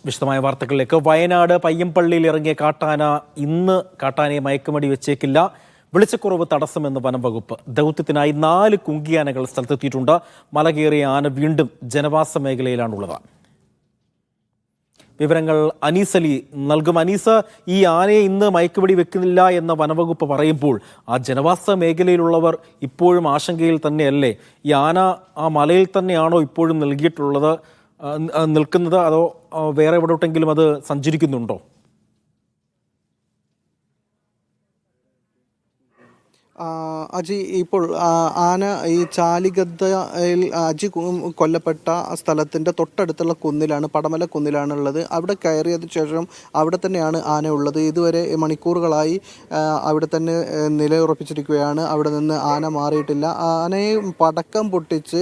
വിശദമായ വാർത്തകളിലേക്ക്. വയനാട് പയ്യമ്പള്ളിയിൽ ഇറങ്ങിയ കാട്ടാന ഇന്ന് കാട്ടാനയെ മയക്കുമടി വെച്ചേക്കില്ല. വെളിച്ചക്കുറവ് തടസ്സമെന്ന് വനം വകുപ്പ്. ദൗത്യത്തിനായി 4 കുങ്കിയാനകൾ സ്ഥലത്തെത്തിയിട്ടുണ്ട്. മല കയറിയ ആന വീണ്ടും ജനവാസ മേഖലയിലാണുള്ളത്. വിവരങ്ങൾ അനീസ് അലി നൽകും. അനീസ്, ഈ ആനയെ ഇന്ന് മയക്കുപിടി വെക്കുന്നില്ല എന്ന വനവകുപ്പ് പറയുമ്പോൾ ആ ജനവാസ മേഖലയിലുള്ളവർ ഇപ്പോഴും ആശങ്കയിൽ തന്നെയല്ലേ? ഈ ആന ആ മലയിൽ തന്നെയാണോ ഇപ്പോഴും നിൽക്കുന്നത്, അതോ വേറെ എവിടോട്ടെങ്കിലും അത് സഞ്ചരിക്കുന്നുണ്ടോ? അജി, ഇപ്പോൾ ആന ഈ ചാലിഗദ്ദയിൽ അജി കൊല്ലപ്പെട്ട സ്ഥലത്തിൻ്റെ തൊട്ടടുത്തുള്ള കുന്നിലാണ്, പടമല കുന്നിലാണുള്ളത്. അവിടെ കയറിയതിനു ശേഷം അവിടെ തന്നെയാണ് ആന ഉള്ളത്. ഇതുവരെ മണിക്കൂറുകളായി അവിടെ തന്നെ നിലയുറപ്പിച്ചിരിക്കുകയാണ്. അവിടെ നിന്ന് ആന മാറിയിട്ടില്ല. ആനയെ പടക്കം പൊട്ടിച്ച്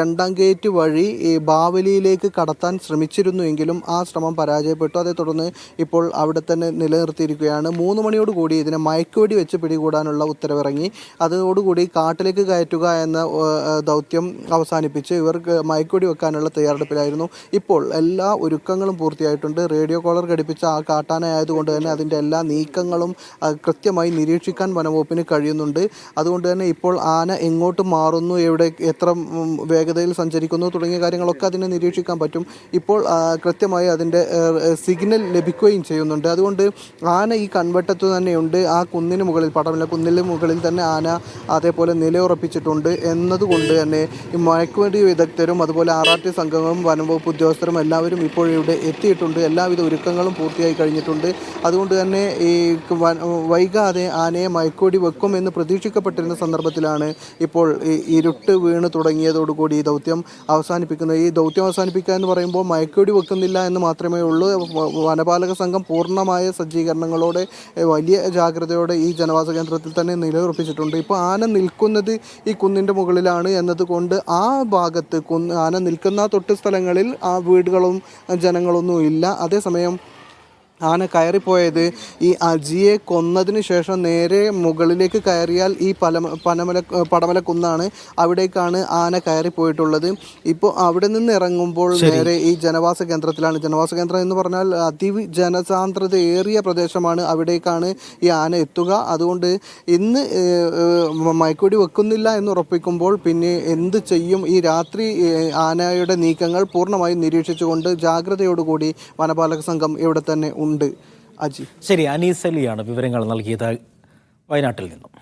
2ാം ഗേറ്റ് വഴി ഈ ബാവലിയിലേക്ക് കടത്താൻ ശ്രമിച്ചിരുന്നുവെങ്കിലും ആ ശ്രമം പരാജയപ്പെട്ടു. അതേ തുടർന്ന് ഇപ്പോൾ അവിടെ തന്നെ നിലനിർത്തിയിരിക്കുകയാണ്. 3 മണിയോടുകൂടി ഇതിനെ മയക്കുവെടി വെച്ച് പിടികൂടാനുള്ള ഉത്തരവിറങ്ങി. അതോടുകൂടി കാട്ടിലേക്ക് കയറ്റുക എന്ന ദൗത്യം അവസാനിപ്പിച്ച് ഇവർക്ക് മയക്കുവെടി വെക്കാനുള്ള തയ്യാറെടുപ്പിലായിരുന്നു. ഇപ്പോൾ എല്ലാ ഒരുക്കങ്ങളും പൂർത്തിയായിട്ടുണ്ട്. റേഡിയോ കോളർ ഘടിപ്പിച്ച ആ കാട്ടാന ആയതുകൊണ്ട് തന്നെ അതിൻ്റെ എല്ലാ നീക്കങ്ങളും കൃത്യമായി നിരീക്ഷിക്കാൻ വനംവകുപ്പിന് കഴിയുന്നുണ്ട്. അതുകൊണ്ട് തന്നെ ഇപ്പോൾ ആന എങ്ങോട്ട് മാറുന്നു, എത്ര വേഗതയിൽ സഞ്ചരിക്കുന്നു തുടങ്ങിയ കാര്യങ്ങളൊക്കെ അതിനെ നിരീക്ഷിക്കാൻ പറ്റും. ഇപ്പോൾ കൃത്യമായി അതിൻ്റെ സിഗ്നൽ ലഭിക്കുകയും ചെയ്യുന്നുണ്ട്. അതുകൊണ്ട് ആന ഈ കൺവെട്ടത്ത് തന്നെയുണ്ട്. ആ കുന്നിന് മുകളിൽ, പടമല കുന്നിന് മുകളിൽ തന്നെ ആന അതേപോലെ നിലയുറപ്പിച്ചിട്ടുണ്ട് എന്നതുകൊണ്ട് തന്നെ ഈ മയക്കുവെടി വിദഗ്ധരും അതുപോലെ RRT സംഘങ്ങളും വനംവകുപ്പ് ഉദ്യോഗസ്ഥരും എല്ലാവരും ഇപ്പോൾ ഇവിടെ എത്തിയിട്ടുണ്ട്. എല്ലാവിധ ഒരുക്കങ്ങളും പൂർത്തിയായി കഴിഞ്ഞിട്ടുണ്ട്. അതുകൊണ്ട് തന്നെ ഈ വൈകാതെ ആനയെ മയക്കുവെടി വെക്കുമെന്ന് പ്രതീക്ഷിക്കപ്പെട്ടിരുന്ന സന്ദർഭത്തിലാണ് ഇപ്പോൾ ഇരുട്ട് വീണ് തുടങ്ങിയതോടുകൂടി ഈ ദൗത്യം അവസാനിപ്പിക്കുന്നത്. ഈ ദൗത്യം അവസാനിപ്പിക്കുക എന്ന് പറയുമ്പോൾ മയക്കുവെടി വെക്കുന്നില്ല എന്ന് മാത്രമേ ഉള്ളൂ. വനപാലക സംഘം പൂർണ്ണമായ സജ്ജീകരണങ്ങളോടെ വലിയ ജാഗ്രതയോടെ ഈ ജനവാസ കേന്ദ്രത്തിൽ തന്നെ നിലയുറപ്പിച്ചിട്ടുണ്ട്. ഇപ്പോൾ ആന നിൽക്കുന്നത് ഈ കുന്നിൻ്റെ മുകളിലാണ് എന്നതുകൊണ്ട് ആ ഭാഗത്ത് ആന നിൽക്കുന്ന തൊട്ട് സ്ഥലങ്ങളിൽ ആ വീടുകളും ജനങ്ങളൊന്നും ഇല്ല. അതേസമയം ആന കയറിപ്പോയത് ഈ അജിയെ കൊന്നതിന് ശേഷം നേരെ മുകളിലേക്ക് കയറിയാൽ ഈ പടമല കുന്നാണ്. അവിടേക്കാണ് ആന കയറിപ്പോയിട്ടുള്ളത്. ഇപ്പോൾ അവിടെ നിന്ന് ഇറങ്ങുമ്പോൾ നേരെ ഈ ജനവാസ കേന്ദ്രത്തിലാണ്. ജനവാസ കേന്ദ്രം എന്ന് പറഞ്ഞാൽ അതിജനസാന്ദ്രത ഏറിയ പ്രദേശമാണ്. അവിടേക്കാണ് ഈ ആന എത്തുക. അതുകൊണ്ട് ഇന്ന് മയക്കുവെടി വെക്കുന്നില്ല എന്ന് ഉറപ്പിക്കുമ്പോൾ പിന്നെ എന്ത് ചെയ്യും? ഈ രാത്രി ആനയുടെ നീക്കങ്ങൾ പൂർണ്ണമായും നിരീക്ഷിച്ചുകൊണ്ട് ജാഗ്രതയോടുകൂടി വനപാലക സംഘം ഇവിടെ തന്നെ ഉണ്ട്. അജി, ശരി. അനീസ് അലിയാണ് വിവരങ്ങൾ നൽകിയത് വയനാട്ടിൽ നിന്നും.